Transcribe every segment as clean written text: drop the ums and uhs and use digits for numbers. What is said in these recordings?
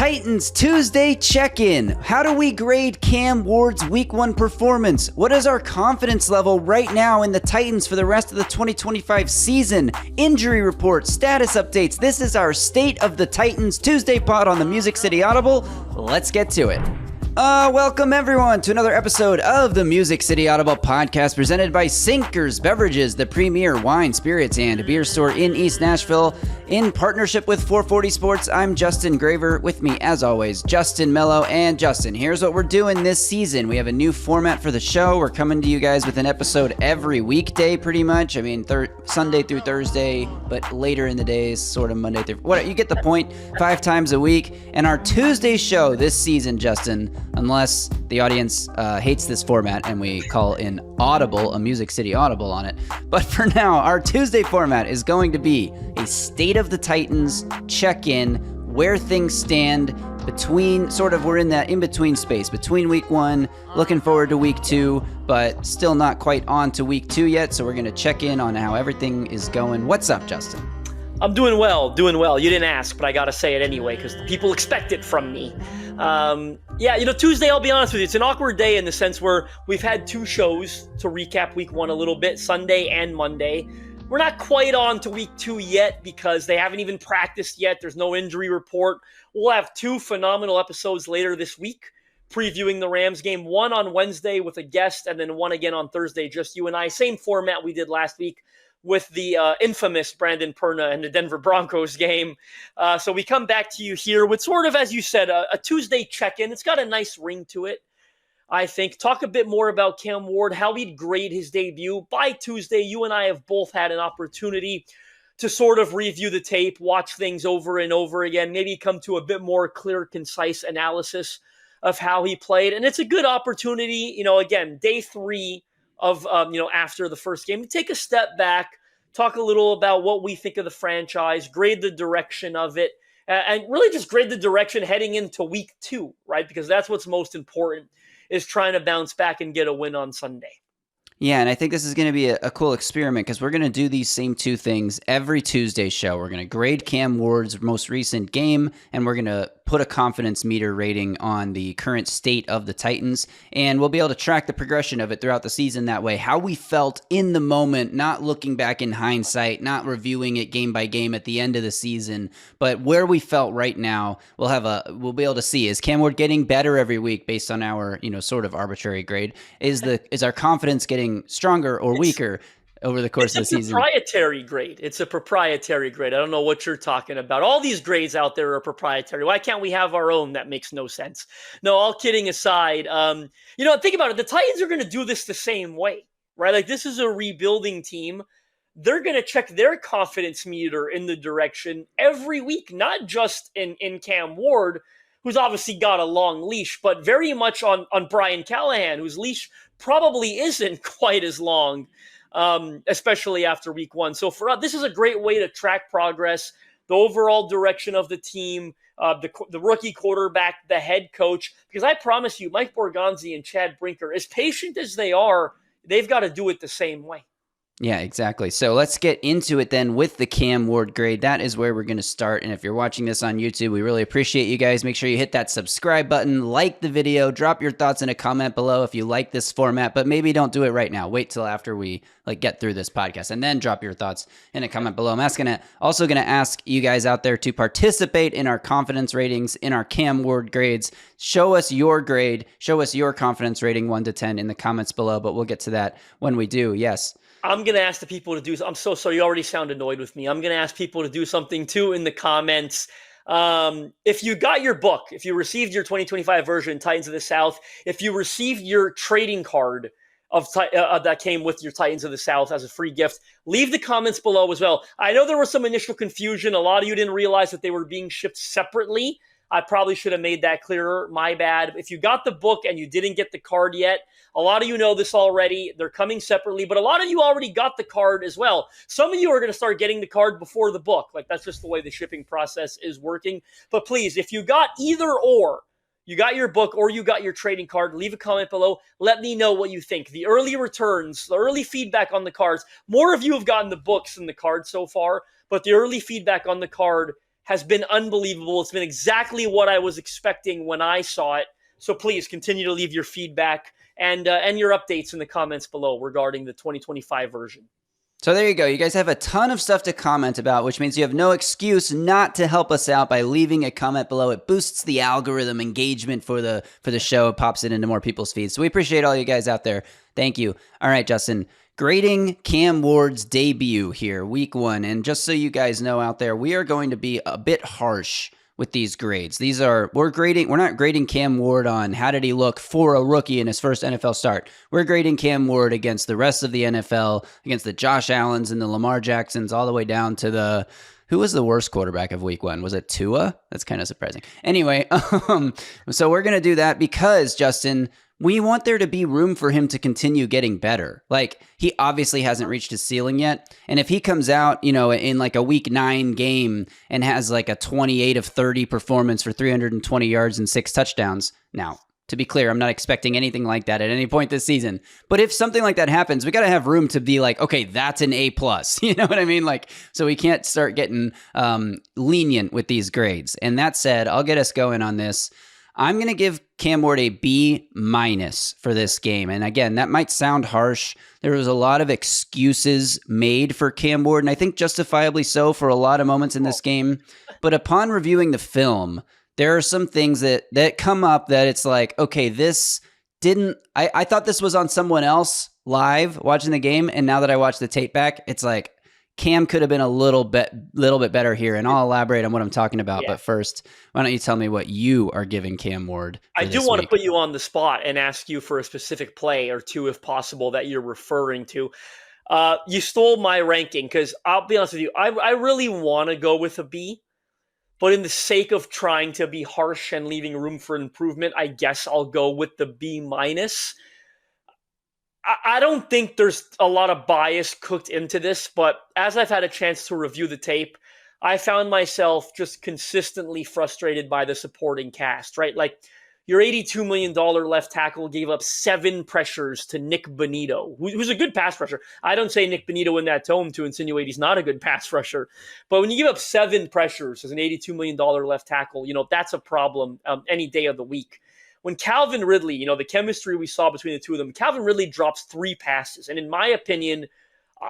Titans Tuesday check-in. How do we grade Cam Ward's Week 1 performance? What is our confidence level right now in the Titans for the rest of the 2025 season? Injury reports, status updates. This is our State of the Titans Tuesday pod on the Music City Audible. Let's get to it. Welcome everyone to another episode of the Music City Audible podcast presented by Sinkers Beverages, the premier wine, spirits, and beer store in East Nashville. In partnership with 440 Sports, I'm Justin Graver. With me, as always, Justin Melo. And Justin, here's what we're doing this season. We have a new format for the show. We're coming to you guys with an episode every weekday, pretty much. I mean, Sunday through Thursday, but later in the days, sort of Monday through... What, you get the point, 5 times a week. And our Tuesday show this season, Justin, unless the audience hates this format and we call in Audible, a Music City Audible on it. But for now, our Tuesday format is going to be a State of the Titans check-in, where things stand between, we're in that in-between space, between week 1, looking forward to week 2, but still not quite on to week 2 yet, so we're going to check in on how everything is going. What's up, Justin? I'm doing well. You didn't ask, but I got to say it anyway because people expect it from me. Tuesday, I'll be honest with you, it's an awkward day in the sense where we've had 2 shows to recap week 1 a little bit, Sunday and Monday. We're not quite on to week 2 yet because they haven't even practiced yet. There's no injury report. We'll have 2 phenomenal episodes later this week previewing the Rams game, one on Wednesday with a guest and then one again on Thursday, just you and I. Same format we did last week with the infamous Brandon Perna and the Denver Broncos game. So we come back to you here with sort of, as you said, a Tuesday check-in. It's got a nice ring to it, I think. Talk a bit more about Cam Ward, how we'd grade his debut. By Tuesday, you and I have both had an opportunity to sort of review the tape, watch things over and over again, maybe come to a bit more clear, concise analysis of how he played. And it's a good opportunity, again, day 3 of, after the first game, to take a step back, talk a little about what we think of the franchise, grade the direction of it, and really just grade the direction heading into week 2, right? Because that's what's most important, is trying to bounce back and get a win on Sunday. Yeah, and I think this is going to be a cool experiment because we're going to do these same 2 things every Tuesday show. We're going to grade Cam Ward's most recent game, and we're going to put a confidence meter rating on the current state of the Titans, and we'll be able to track the progression of it throughout the season that way, how we felt in the moment, not looking back in hindsight, not reviewing it game by game at the end of the season, but where we felt right now. We'll be able to see, is Cam Ward getting better every week based on our, sort of arbitrary grade? Is our confidence getting stronger or weaker over the course of the season? It's a proprietary grade. I don't know what you're talking about. All these grades out there are proprietary. Why can't we have our own? That makes no sense. No, all kidding aside, think about it. The Titans are going to do this the same way, right? Like, this is a rebuilding team. They're going to check their confidence meter in the direction every week, not just in Cam Ward, who's obviously got a long leash, but very much on Brian Callahan, whose leash probably isn't quite as long, especially after week 1. So for us, this is a great way to track progress, the overall direction of the team, the rookie quarterback, the head coach, because I promise you, Mike Borgonzi and Chad Brinker, as patient as they are, they've got to do it the same way. Yeah, exactly. So let's get into it then with the Cam Ward grade. That is where we're going to start. And if you're watching this on YouTube, we really appreciate you guys. Make sure you hit that subscribe button, like the video, drop your thoughts in a comment below if you like this format, but maybe don't do it right now. Wait till after we get through this podcast and then drop your thoughts in a comment below. I'm also going to ask you guys out there to participate in our confidence ratings, in our Cam Ward grades. Show us your grade. Show us your confidence rating 1 to 10 in the comments below, but we'll get to that when we do. Yes. I'm going to ask the people to do, I'm so sorry, you already sound annoyed with me. I'm going to ask people to do something too in the comments. If you got your book, if you received your 2025 version, Titans of the South, if you received your trading card that came with your Titans of the South as a free gift, leave the comments below as well. I know there was some initial confusion. A lot of you didn't realize that they were being shipped separately. I probably should have made that clearer. My bad. If you got the book and you didn't get the card yet, a lot of you know this already. They're coming separately, but a lot of you already got the card as well. Some of you are going to start getting the card before the book. That's just the way the shipping process is working. But please, if you got either or, you got your book or you got your trading card, leave a comment below. Let me know what you think. The early returns, the early feedback on the cards, more of you have gotten the books than the cards so far, but the early feedback on the card has been unbelievable. It's been exactly what I was expecting when I saw it. So please continue to leave your feedback and your updates in the comments below regarding the 2025 version. So there you go. You guys have a ton of stuff to comment about, which means you have no excuse not to help us out by leaving a comment below. It boosts the algorithm engagement for the show. It pops it into more people's feeds. So we appreciate all you guys out there. Thank you. All right, Justin. Grading Cam Ward's debut here, week 1. And just so you guys know out there, we are going to be a bit harsh with these grades. We're not grading Cam Ward on how did he look for a rookie in his first NFL start. We're grading Cam Ward against the rest of the NFL, against the Josh Allens and the Lamar Jacksons, all the way down to who was the worst quarterback of week 1? Was it Tua? That's kind of surprising. Anyway, so we're going to do that because, Justin, we want there to be room for him to continue getting better. Like, he obviously hasn't reached his ceiling yet. And if he comes out, in like a week 9 game and has like a 28 of 30 performance for 320 yards and 6 touchdowns. Now, to be clear, I'm not expecting anything like that at any point this season. But if something like that happens, we got to have room to be like, okay, that's an A+. You know what I mean? Like, so we can't start getting lenient with these grades. And that said, I'll get us going on this. I'm going to give Cam Ward a B- for this game. And again, that might sound harsh. There was a lot of excuses made for Cam Ward, and I think justifiably so for a lot of moments in this game. But upon reviewing the film, there are some things that come up that it's like, okay, I thought this was on someone else live watching the game, and now that I watch the tape back, it's like, Cam could have been a little bit better here, and I'll elaborate on what I'm talking about. Yeah. But first, why don't you tell me what you are giving Cam Ward? I do want to put you on the spot and ask you for a specific play or two, if possible, that you're referring to. You stole my ranking because I'll be honest with you, I really want to go with a B, but in the sake of trying to be harsh and leaving room for improvement, I guess I'll go with the B-. I don't think there's a lot of bias cooked into this, but as I've had a chance to review the tape, I found myself just consistently frustrated by the supporting cast, right? Like, your $82 million left tackle gave up 7 pressures to Nick Bonito, who's a good pass rusher. I don't say Nick Bonito in that tone to insinuate he's not a good pass rusher, but when you give up 7 pressures as an $82 million left tackle, that's a problem any day of the week. When Calvin Ridley, the chemistry we saw between the two of them, Calvin Ridley drops 3 passes. And in my opinion,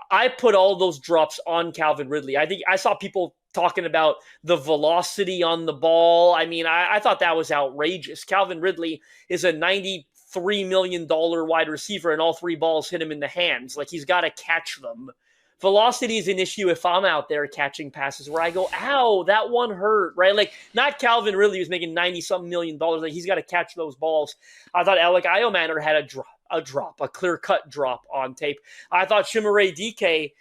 I put all those drops on Calvin Ridley. I think I saw people talking about the velocity on the ball. I mean, I thought that was outrageous. Calvin Ridley is a $93 million wide receiver, and all 3 balls hit him in the hands. Like, he's got to catch them. Velocity is an issue if I'm out there catching passes where I go, ow, that one hurt, right? Like, not Calvin Ridley who's making $90-something million. Like, he's got to catch those balls. I thought Alec Iomanner had a clear-cut drop on tape. I thought Chimere Dike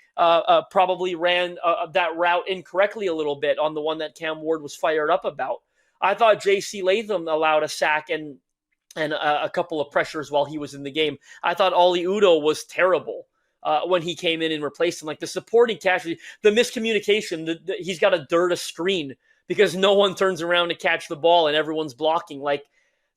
probably ran that route incorrectly a little bit on the one that Cam Ward was fired up about. I thought J.C. Latham allowed a sack and a couple of pressures while he was in the game. I thought Oli Udoh was terrible when he came in and replaced him. Like, the supporting cast, the miscommunication, he's got to dirt a screen because no one turns around to catch the ball and everyone's blocking. Like,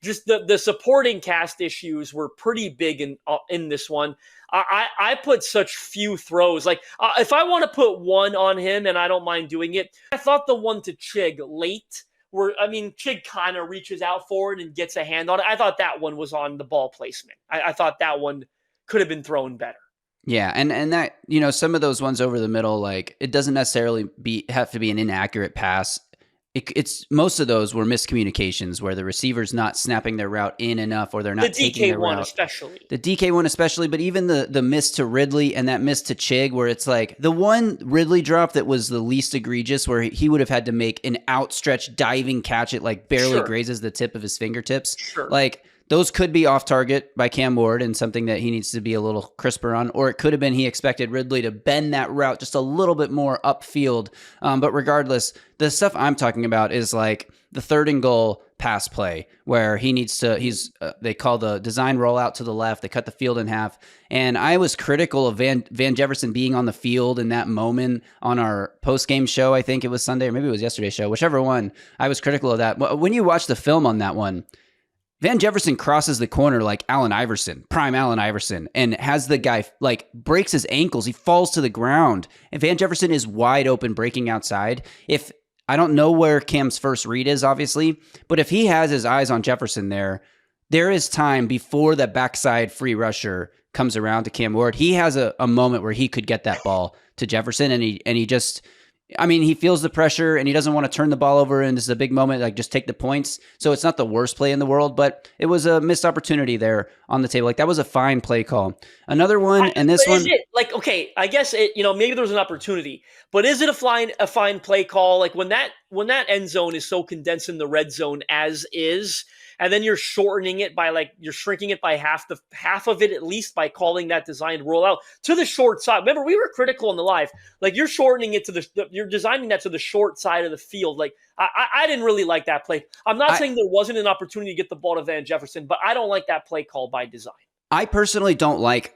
just the supporting cast issues were pretty big in this one. I put such few throws. Like, if I want to put one on him, and I don't mind doing it, I thought the one to Chig late, Chig kind of reaches out forward and gets a hand on it. I thought that one was on the ball placement. I thought that one could have been thrown better. Yeah, and that, some of those ones over the middle, like, it doesn't necessarily have to be an inaccurate pass. It's most of those were miscommunications where the receiver's not snapping their route in enough, or they're not taking their route. The DK one especially, but even the miss to Ridley and that miss to Chig, where it's like the one Ridley drop that was the least egregious, where he would have had to make an outstretched diving catch. It like barely grazes the tip of his fingertips. Sure. Like, those could be off target by Cam Ward and something that he needs to be a little crisper on, or it could have been he expected Ridley to bend that route just a little bit more upfield. But regardless, the stuff I'm talking about is like the 3rd and goal pass play where he needs to, they call the design rollout to the left. They cut the field in half. And I was critical of Van Jefferson being on the field in that moment on our post-game show. I think it was Sunday or maybe it was yesterday's show, whichever one. I was critical of that. When you watch the film on that one, Van Jefferson crosses the corner like Allen Iverson, prime Allen Iverson, and has the guy, like, breaks his ankles. He falls to the ground, and Van Jefferson is wide open breaking outside. If I don't know where Cam's first read is, obviously, but if he has his eyes on Jefferson there is time before the backside free rusher comes around to Cam Ward. He has a moment where he could get that ball to Jefferson, and he just, I mean, he feels the pressure and he doesn't want to turn the ball over, and this is a big moment, like just take the points. So it's not the worst play in the world, but it was a missed opportunity there on the table. Like, that was a fine play call. Another one, and this one, is it like, okay, I guess it, maybe there's an opportunity, but is it a fine play call? Like when that end zone is so condensed in the red zone as is, and then you're shortening it by, like, you're shrinking it by half of it, at least, by calling that designed rollout to the short side. Remember, we were critical in the live. Like, you're shortening it you're designing that to the short side of the field. Like, I didn't really like that play. I'm not saying there wasn't an opportunity to get the ball to Van Jefferson, but I don't like that play call by design. I personally don't like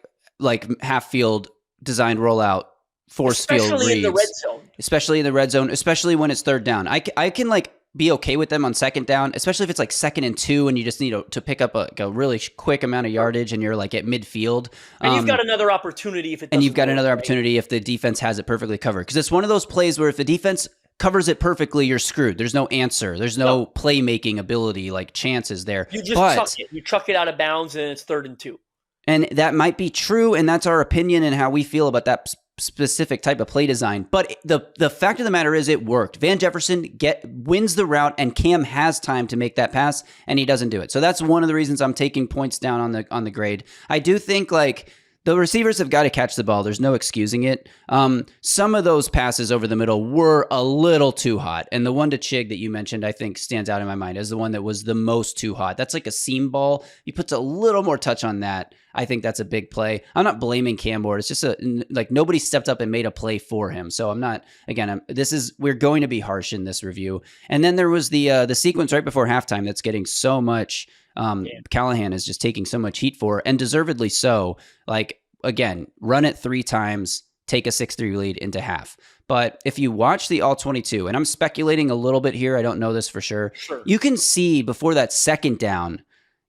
half field designed rollout, force field reads. Especially in the red zone. Especially in the red zone, especially when it's third down. I can like be okay with them on second down, especially if it's like 2nd and 2 and you just need to pick up a really quick amount of yardage and you're like at midfield. And you've got another opportunity if it doesn't. And you've got another opportunity if the defense has it perfectly covered. Because it's one of those plays where if the defense covers it perfectly, you're screwed. There's no answer. There's no playmaking ability, like chances there. You just chuck it. You chuck it out of bounds and it's 3rd and 2. And that might be true, and that's our opinion and how we feel about that specific type of play design. But the fact of the matter is it worked. Van Jefferson wins the route, and Cam has time to make that pass, and he doesn't do it. So that's one of the reasons I'm taking points down on the grade. I do think, like, the receivers have got to catch the ball. There's no excusing it. Some of those passes over the middle were a little too hot. And the one to Chig that you mentioned, I think, stands out in my mind as the one that was the most too hot. That's like a seam ball. He puts a little more touch on that. I think that's a big play. I'm not blaming Cam Ward. It's just like nobody stepped up and made a play for him. So I'm not, again, we're going to be harsh in this review. And then there was the sequence right before halftime that's getting so much, Callahan is just taking so much heat for, and deservedly so. Like, again, run it 3 times, take a 6-3 lead into half. But if you watch the all 22, and I'm speculating a little bit here, I don't know this for sure. You can see before that second down,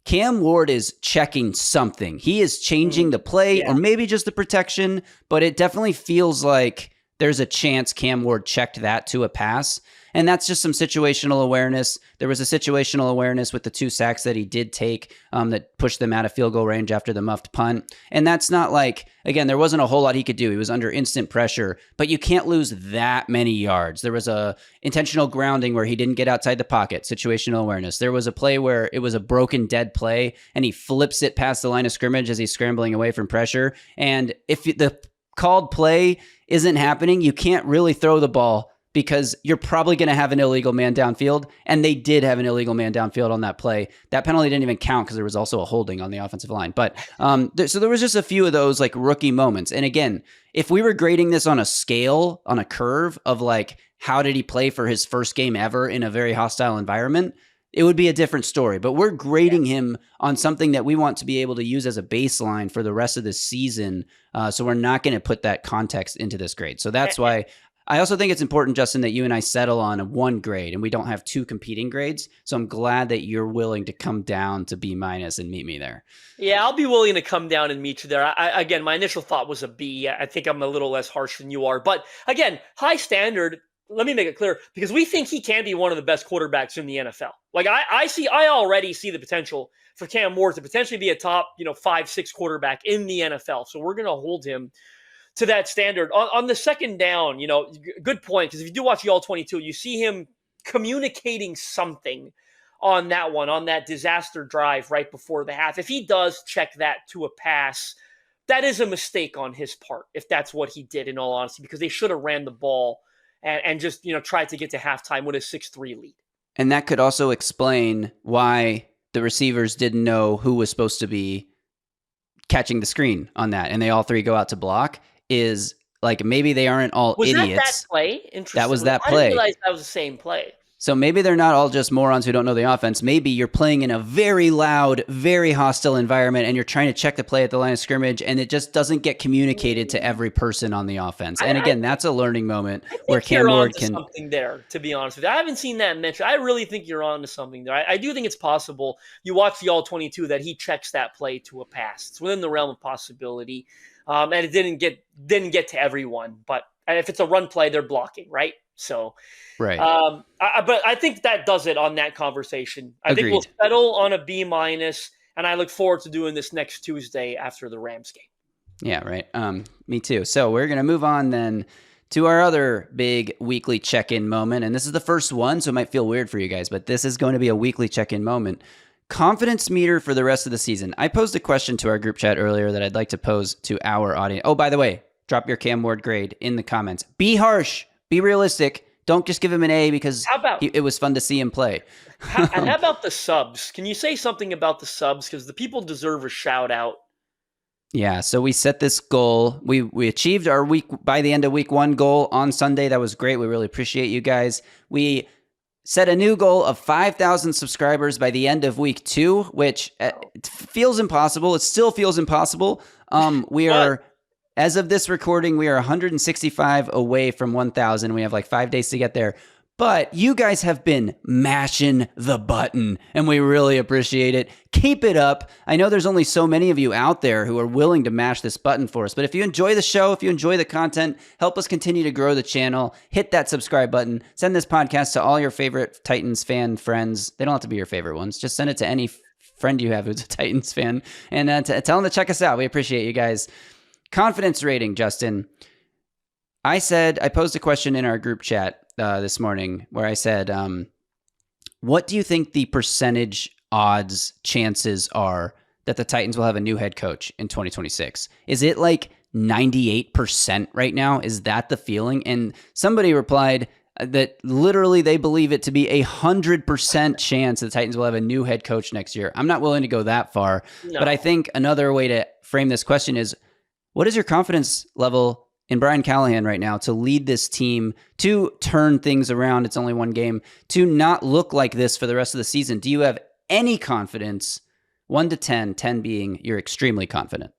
Cam Ward is checking something. He is changing the play or maybe just the protection, but it definitely feels like there's a chance Cam Ward checked that to a pass. And that's just some situational awareness. There was a situational awareness with the 2 sacks that he did take that pushed them out of field goal range after the muffed punt. And that's not like, again, there wasn't a whole lot he could do. He was under instant pressure, but you can't lose that many yards. There was a intentional grounding where he didn't get outside the pocket, situational awareness. There was a play where it was a broken dead play and he flips it past the line of scrimmage as he's scrambling away from pressure. And if the called play isn't happening, you can't really throw the ball because you're probably going to have an illegal man downfield, and they did have an illegal man downfield on that play. That penalty didn't even count because there was also a holding on the offensive line. But so there was just a few of those like rookie moments. And again, if we were grading this on a scale, on a curve of like how did he play for his first game ever in a very hostile environment, it would be a different story. But we're grading him on something that we want to be able to use as a baseline for the rest of the season. So we're not going to put that context into this grade. So that's why I also think it's important, Justin, that you and I settle on one grade and we don't have 2 competing grades. So I'm glad that you're willing to come down to B- and meet me there. Yeah, I'll be willing to come down and meet you there. Again, my initial thought was a B. I think I'm a little less harsh than you are. But again, high standard. Let me make it clear, because we think he can be one of the best quarterbacks in the NFL. Like I already see the potential for Cam Ward to potentially be a top, 5-6 quarterback in the NFL. So we're going to hold him to that standard. On the second down, good point, because if you do watch the all 22, you see him communicating something on that one, on that disaster drive right before the half. If he does check that to a pass, that is a mistake on his part, if that's what he did, in all honesty, because they should have ran the ball and just, tried to get to halftime with a 6-3 lead. And that could also explain why the receivers didn't know who was supposed to be catching the screen on that, and they all 3 go out to block, is like maybe they aren't all idiots. Was that play? Interesting. That was that play. I didn't realize that was the same play. So maybe they're not all just morons who don't know the offense. Maybe you're playing in a very loud, very hostile environment, and you're trying to check the play at the line of scrimmage, and it just doesn't get communicated to every person on the offense. And again, that's a learning moment where Cam Ward can. Something there, to be honest with you. I haven't seen that mentioned. I really think you're on to something there. I do think it's possible. You watch the all 22 that he checks that play to a pass. It's within the realm of possibility, and it didn't get to everyone, but And if it's a run play, they're blocking, right? So, Right. but I think that does it on that conversation. I think we'll settle on a B-, and I look forward to doing this next Tuesday after the Rams game. Yeah, right. Me too. So we're going to move on then to our other big weekly check-in moment. And this is the first one, so it might feel weird for you guys, but this is going to be a weekly check-in moment. Confidence meter for the rest of the season. I posed a question to our group chat earlier that I'd like to pose to our audience. Oh, by the way, drop your Cam Ward grade in the comments. Be harsh. Be realistic. Don't just give him an A because it was fun to see him play. And how about the subs? Can you say something about the subs? Because the people deserve a shout out. Yeah, so we set this goal. We achieved our by the end of week 1 goal on Sunday. That was great. We really appreciate you guys. We set a new goal of 5,000 subscribers by the end of week 2, which it feels impossible. It still feels impossible. We are, as of this recording, we are 165 away from 1,000. We have like 5 days to get there. But you guys have been mashing the button, and we really appreciate it. Keep it up. I know there's only so many of you out there who are willing to mash this button for us, but if you enjoy the show, if you enjoy the content, help us continue to grow the channel, hit that subscribe button, send this podcast to all your favorite Titans fan friends. They don't have to be your favorite ones. Just send it to any friend you have who's a Titans fan, and tell them to check us out. We appreciate you guys. Confidence rating, Justin. I posed a question in our group chat this morning where I said, what do you think the percentage odds chances are that the Titans will have a new head coach in 2026? Is it like 98% right now? Is that the feeling? And somebody replied that literally they believe it to be 100% chance the Titans will have a new head coach next year. I'm not willing to go that far, but I think another way to frame this question is, what is your confidence level in Brian Callahan right now to lead this team, to turn things around? It's only one game, to not look like this for the rest of the season. Do you have any confidence? 1 to 10, 10 being you're extremely confident.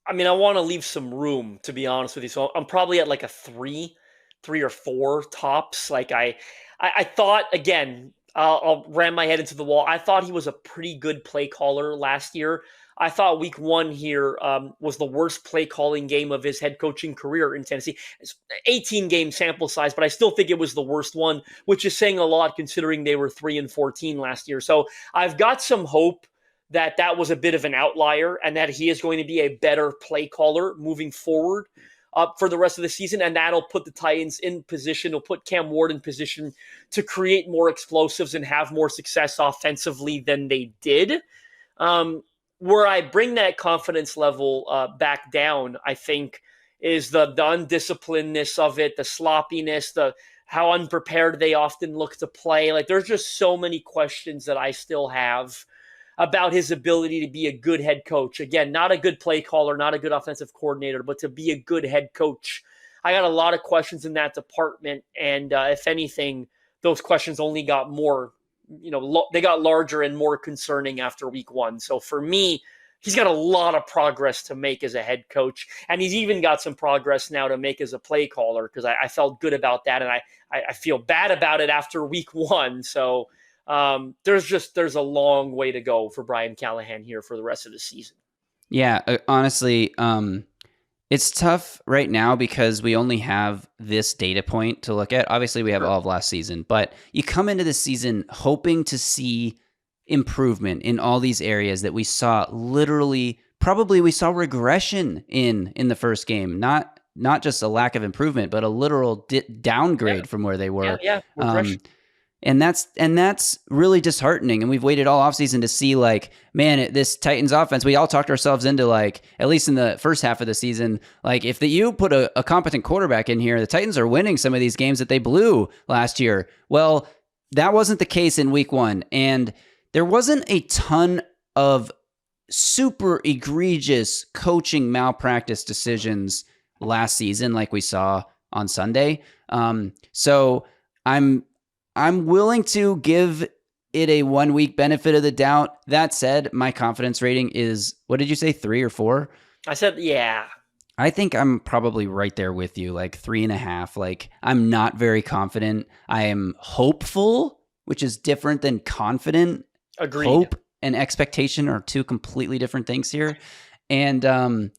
I mean, I want to leave some room, to be honest with you. So I'm probably at like a 3 or 4 tops. Like I thought, again, I'll ram my head into the wall. I thought he was a pretty good play caller last year. I thought week 1 here was the worst play calling game of his head coaching career in Tennessee. It's 18 game sample size, but I still think it was the worst one, which is saying a lot considering they were 3-14 last year. So I've got some hope that that was a bit of an outlier and that he is going to be a better play caller moving forward for the rest of the season. And that'll put the Titans in position. It'll put Cam Ward in position to create more explosives and have more success offensively than they did. Where I bring that confidence level back down, I think, is the undisciplinedness of it, the sloppiness, how unprepared they often look to play. Like, there's just so many questions that I still have about his ability to be a good head coach. Again, not a good play caller, not a good offensive coordinator, but to be a good head coach. I got a lot of questions in that department, and if anything, those questions only got more. They got larger and more concerning after week 1. So for me, he's got a lot of progress to make as a head coach. And he's even got some progress now to make as a play caller, because I felt good about that. And I feel bad about it after week 1. So there's a long way to go for Brian Callahan here for the rest of the season. Yeah, honestly, it's tough right now because we only have this data point to look at. Obviously, we have all of last season, but you come into this season hoping to see improvement in all these areas that we saw probably we saw regression in the first game. Not just a lack of improvement, but a literal downgrade from where they were. Yeah, regression. And that's really disheartening. And we've waited all offseason to see, like, man, this Titans offense, we all talked ourselves into, like, at least in the first half of the season, like, if you put a competent quarterback in here, the Titans are winning some of these games that they blew last year. Well, that wasn't the case in week 1. And there wasn't a ton of super egregious coaching malpractice decisions last season like we saw on Sunday. So I'm willing to give it a 1 week benefit of the doubt. That said, my confidence rating is, what did you say, 3 or 4? I said, yeah. I think I'm probably right there with you, like 3.5. Like, I'm not very confident. I am hopeful, which is different than confident. Agreed. Hope and expectation are 2 completely different things here. And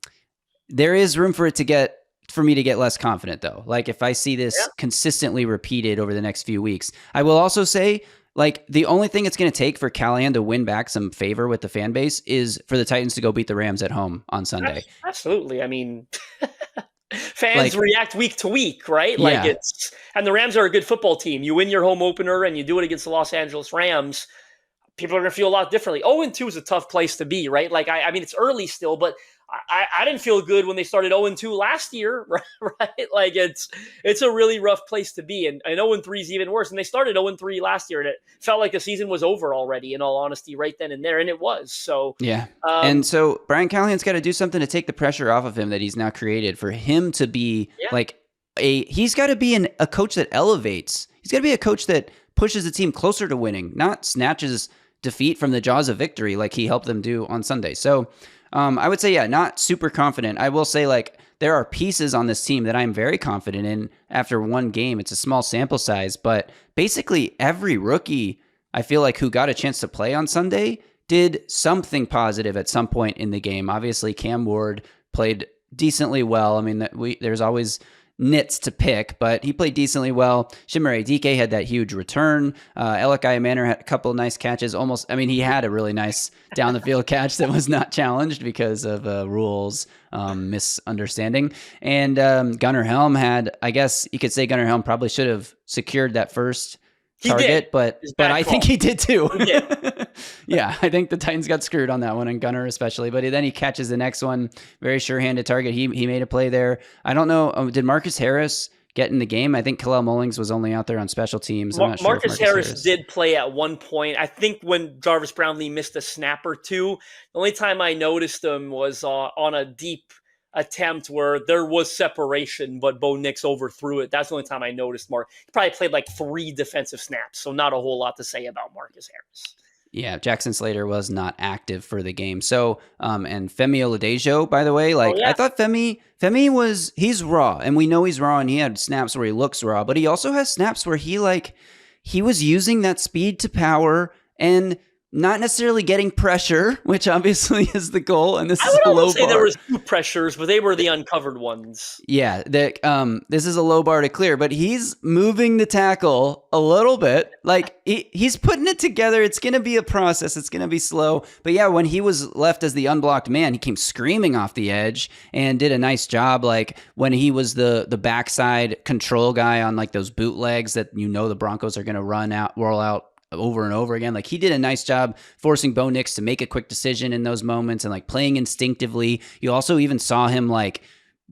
there is room for it to get for me to get less confident, though. Like, if I see this consistently repeated over the next few weeks. I will also say, like, the only thing it's going to take for Callahan to win back some favor with the fan base is for the Titans to go beat the Rams at home on Sunday. Absolutely. I mean, fans react week to week, right? Yeah. Like, and the Rams are a good football team. You win your home opener and you do it against the Los Angeles Rams, people are going to feel a lot differently. 0-2 is a tough place to be, right? Like, I mean, it's early still, but I didn't feel good when they started 0-2 last year, right? Like, it's a really rough place to be. And 0-3 is even worse. And they started 0-3 last year, and it felt like the season was over already, in all honesty, right then and there. And it was. So, yeah. And so Brian Callahan's got to do something to take the pressure off of him that he's now created for him to be like he's got to be a coach that elevates. He's got to be a coach that pushes the team closer to winning, not snatches defeat from the jaws of victory like he helped them do on Sunday. So I would say, not super confident. I will say, like, there are pieces on this team that I'm very confident in after one game. It's a small sample size, but basically every rookie, I feel like, who got a chance to play on Sunday did something positive at some point in the game. Obviously, Cam Ward played decently well. I mean, there's always nits to pick, but he played decently well. Chimere Dike had that huge return. Elikai Manor had a couple of nice catches. He had a really nice down the field catch that was not challenged because of rules misunderstanding. And Gunnar Helm had, I guess you could say Gunnar Helm probably should have secured that first target, but I think he did too. Yeah, I think the Titans got screwed on that one, and Gunnar especially. But then he catches the next one, very sure-handed target. He made a play there. I don't know. Did Marcus Harris get in the game? I think Kalel Mullings was only out there on special teams. I'm not sure Marcus Harris did play at one point. I think when Jarvis Brownlee missed a snap or two, the only time I noticed him was on a deep attempt where there was separation, but Bo Nix overthrew it. That's the only time I noticed Mark. He probably played like 3 defensive snaps, so not a whole lot to say about Marcus Harris. Yeah, Jackson Slater was not active for the game. So, and Femi Oladejo, by the way, I thought Femi he's raw, and we know he's raw, and he had snaps where he looks raw, but he also has snaps where he was using that speed to power and not necessarily getting pressure, which obviously is the goal. And this is a low bar. I would say there was 2 pressures, but they were the uncovered ones. Yeah, this is a low bar to clear, but he's moving the tackle a little bit. Like, he's putting it together. It's going to be a process. It's going to be slow. But yeah, when he was left as the unblocked man, he came screaming off the edge and did a nice job. Like, when he was the backside control guy on like those bootlegs that the Broncos are going to roll out over and over again. Like, he did a nice job forcing Bo Nix to make a quick decision in those moments and like playing instinctively. You also even saw him like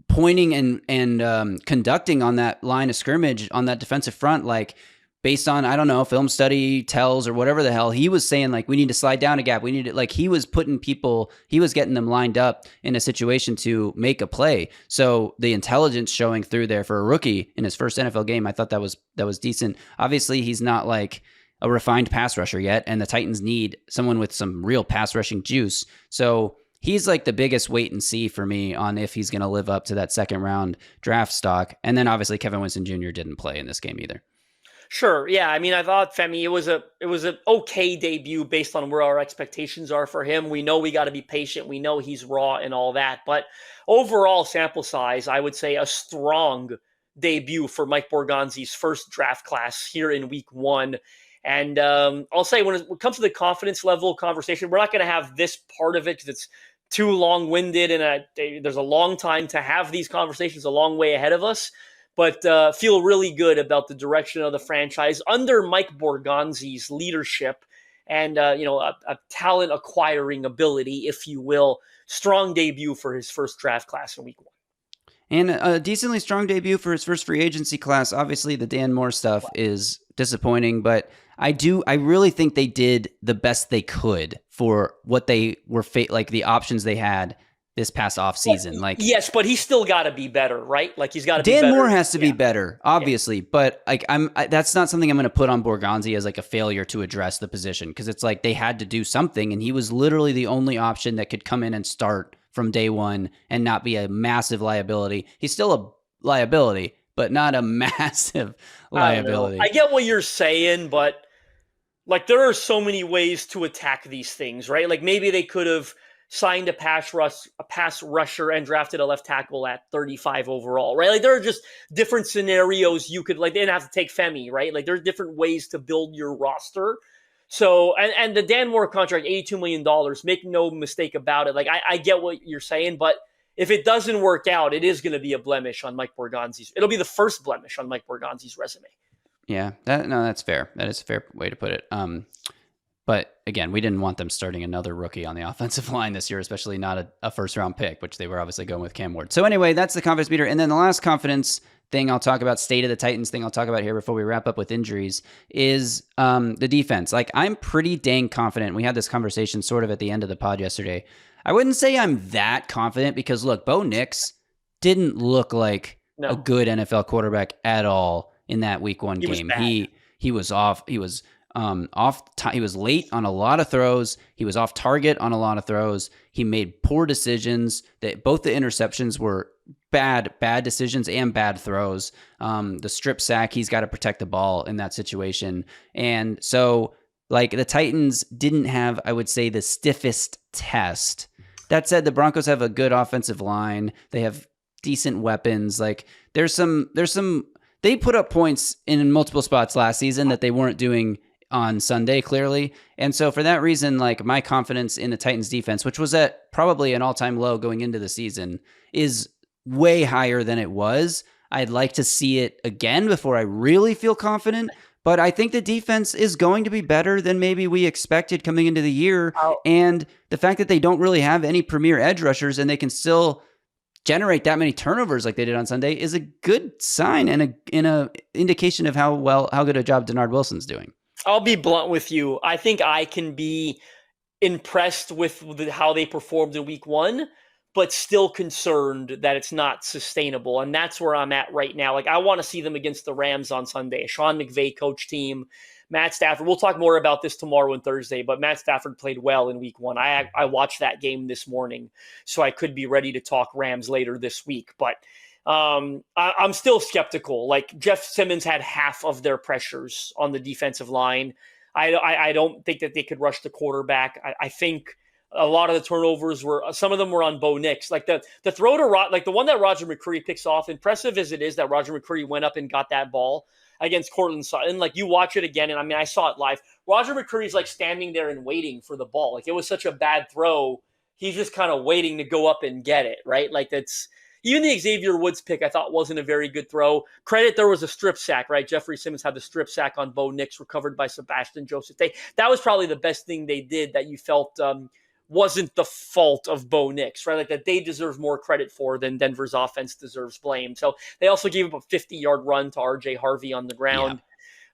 pointing and conducting on that line of scrimmage on that defensive front, like based on, I don't know, film study tells or whatever the hell. He was saying like, we need to slide down a gap. We need to, like, he was getting them lined up in a situation to make a play. So the intelligence showing through there for a rookie in his first NFL game, I thought that was decent. Obviously, he's not like a refined pass rusher yet, and the Titans need someone with some real pass rushing juice. So he's like the biggest wait and see for me on if he's going to live up to that second round draft stock. And then obviously Kevin Winston Jr. didn't play in this game either. Sure. Yeah. I mean, I thought Femi, it was an okay debut based on where our expectations are for him. We know we got to be patient. We know he's raw and all that, but overall sample size, I would say a strong debut for Mike Borgonzi's first draft class here in week 1. And I'll say when it comes to the confidence level conversation, we're not going to have this part of it because it's too long-winded and there's a long time to have these conversations, a long way ahead of us. But feel really good about the direction of the franchise under Mike Borgonzi's leadership and a talent acquiring ability, if you will. Strong debut for his first draft class in week 1. And a decently strong debut for his first free agency class. Obviously, the Dan Moore stuff is disappointing, but I really think they did the best they could for what they were like the options they had this past off season. Like, yes, but he's still got to be better, right? Like, he's got to be better. Dan Moore has to be better, obviously, but like that's not something I'm going to put on Borgonzi as like a failure to address the position, because it's like they had to do something, and he was literally the only option that could come in and start from day one and not be a massive liability. He's still a liability, but not a massive liability. I get what you're saying, but like there are so many ways to attack these things, right? Like maybe they could have signed a pass rusher, and drafted a left tackle at 35 overall, right? Like there are just different scenarios you could, like, they didn't have to take Femi, right? Like there's different ways to build your roster. So, and the Dan Moore contract, $82 million, make no mistake about it. Like I get what you're saying, but if it doesn't work out, it is going to be a blemish on Mike Borgonzi's. It'll be the first blemish on Mike Borgonzi's resume. Yeah, that's fair. That is a fair way to put it. But again, we didn't want them starting another rookie on the offensive line this year, especially not a first round pick, which they were obviously going with Cam Ward. So anyway, that's the confidence meter. And then the last confidence thing I'll talk about, state of the Titans thing I'll talk about here before we wrap up with injuries, is the defense. Like, I'm pretty dang confident. We had this conversation sort of at the end of the pod yesterday. I wouldn't say I'm that confident because, look, Bo Nix didn't look like a good NFL quarterback at all in that week one game. He was off. He was he was late on a lot of throws. He was off target on a lot of throws. He made poor decisions. That both the interceptions were bad decisions and bad throws. The strip sack, he's got to protect the ball in that situation. And so, like, the Titans didn't have, I would say, the stiffest test. That said, the Broncos have a good offensive line. They have decent weapons. Like, there's some, they put up points in multiple spots last season that they weren't doing on Sunday, clearly. And so for that reason, like, my confidence in the Titans defense, which was at probably an all-time low going into the season, is way higher than it was. I'd like to see it again before I really feel confident. But I think the defense is going to be better than maybe we expected coming into the year. And the fact that they don't really have any premier edge rushers and they can still generate that many turnovers like they did on Sunday is a good sign and an indication of how good a job Denard Wilson's doing. I'll be blunt with you. I think I can be impressed with how they performed in week one, but still concerned that it's not sustainable. And that's where I'm at right now. Like, I want to see them against the Rams on Sunday. Sean McVay coach team, Matt Stafford. We'll talk more about this tomorrow and Thursday, but Matt Stafford played well in week one. I watched that game this morning, so I could be ready to talk Rams later this week. But I'm still skeptical. Like, Jeff Simmons had half of their pressures on the defensive line. I don't think that they could rush the quarterback. I think a lot of the turnovers some of them were on Bo Nix. Like the throw to like the one that Roger McCreary picks off, impressive as it is that Roger McCreary went up and got that ball against Cortland Sutton. Like, you watch it again, and I mean, I saw it live. Roger McCreary's like standing there and waiting for the ball. Like, it was such a bad throw. He's just kind of waiting to go up and get it, right? Like, that's even the Xavier Woods pick I thought wasn't a very good throw. Credit, there was a strip sack, right? Jeffrey Simmons had the strip sack on Bo Nix, recovered by Sebastian Joseph. That was probably the best thing they did that you felt wasn't the fault of Bo Nix, right? Like, that they deserve more credit for than Denver's offense deserves blame. So they also gave up a 50-yard run to RJ Harvey on the ground.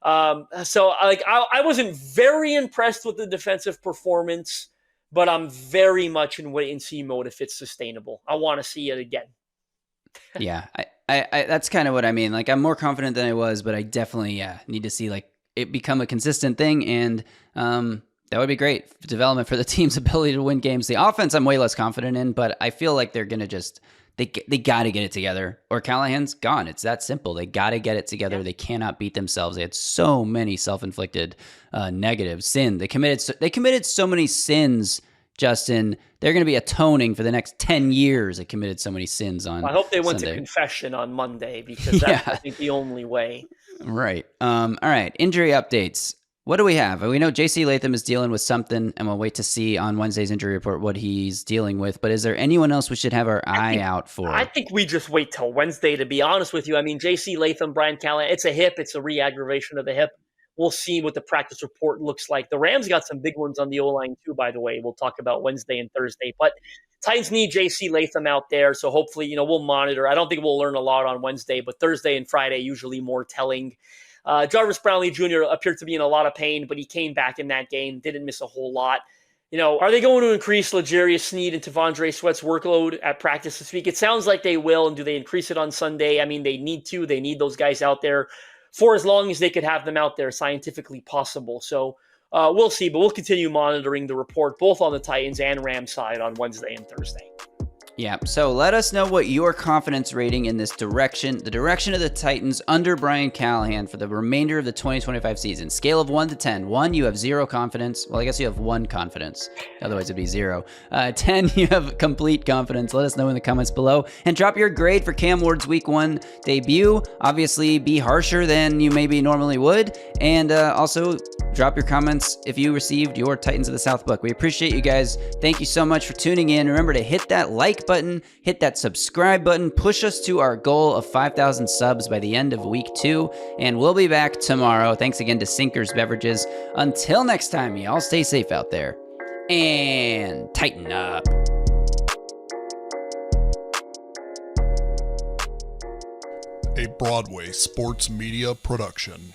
Yeah. So like, I wasn't very impressed with the defensive performance, but I'm very much in wait and see mode if it's sustainable. I want to see it again. Yeah, I that's kind of what I mean. Like, I'm more confident than I was, but I definitely need to see, like, it become a consistent thing, and that would be great development for the team's ability to win games. The offense, I'm way less confident in, but I feel like they're gonna they got to get it together, or Callahan's gone. It's that simple. They got to get it together. Yeah. They cannot beat themselves. They had so many self-inflicted negative sin. They committed so many sins. Justin, they're going to be atoning for the next 10 years. They committed so many sins on I hope they went Sunday. To confession on Monday, because that's, I think, the only way. Right. All right. Injury updates. What do we have? We know J.C. Latham is dealing with something, and we'll wait to see on Wednesday's injury report what he's dealing with. But is there anyone else we should have our eye out for? I think we just wait till Wednesday, to be honest with you. I mean, J.C. Latham, Brian Callahan, it's a hip. It's a re-aggravation of the hip. We'll see what the practice report looks like. The Rams got some big ones on the O-line too, by the way. We'll talk about Wednesday and Thursday. But Titans need J.C. Latham out there, so hopefully, we'll monitor. I don't think we'll learn a lot on Wednesday, but Thursday and Friday usually more telling. Jarvis Brownlee Jr. appeared to be in a lot of pain, but he came back in that game, didn't miss a whole lot. Are they going to increase L'Jarius Sneed and T'Vondre Sweat's workload at practice this week? It sounds like they will, and do they increase it on Sunday? I mean, they need to. They need those guys out there for as long as they could have them out there scientifically possible. So we'll see, but we'll continue monitoring the report both on the Titans and Rams side on Wednesday and Thursday. Yeah, so let us know what your confidence rating in this direction, the direction of the Titans under Brian Callahan for the remainder of the 2025 season. Scale of 1 to 10. 1, you have 0 confidence. Well, I guess you have 1 confidence. Otherwise, it'd be 0. 10, you have complete confidence. Let us know in the comments below. And drop your grade for Cam Ward's Week 1 debut. Obviously, be harsher than you maybe normally would. And also, drop your comments if you received your Titans of the South book. We appreciate you guys. Thank you so much for tuning in. Remember to hit that like button, hit that subscribe button, push us to our goal of 5,000 subs by the end of week 2, and we'll be back tomorrow. Thanks again to Sinkers Beverages. Until next time, y'all stay safe out there and tighten up. A Broadway sports media production.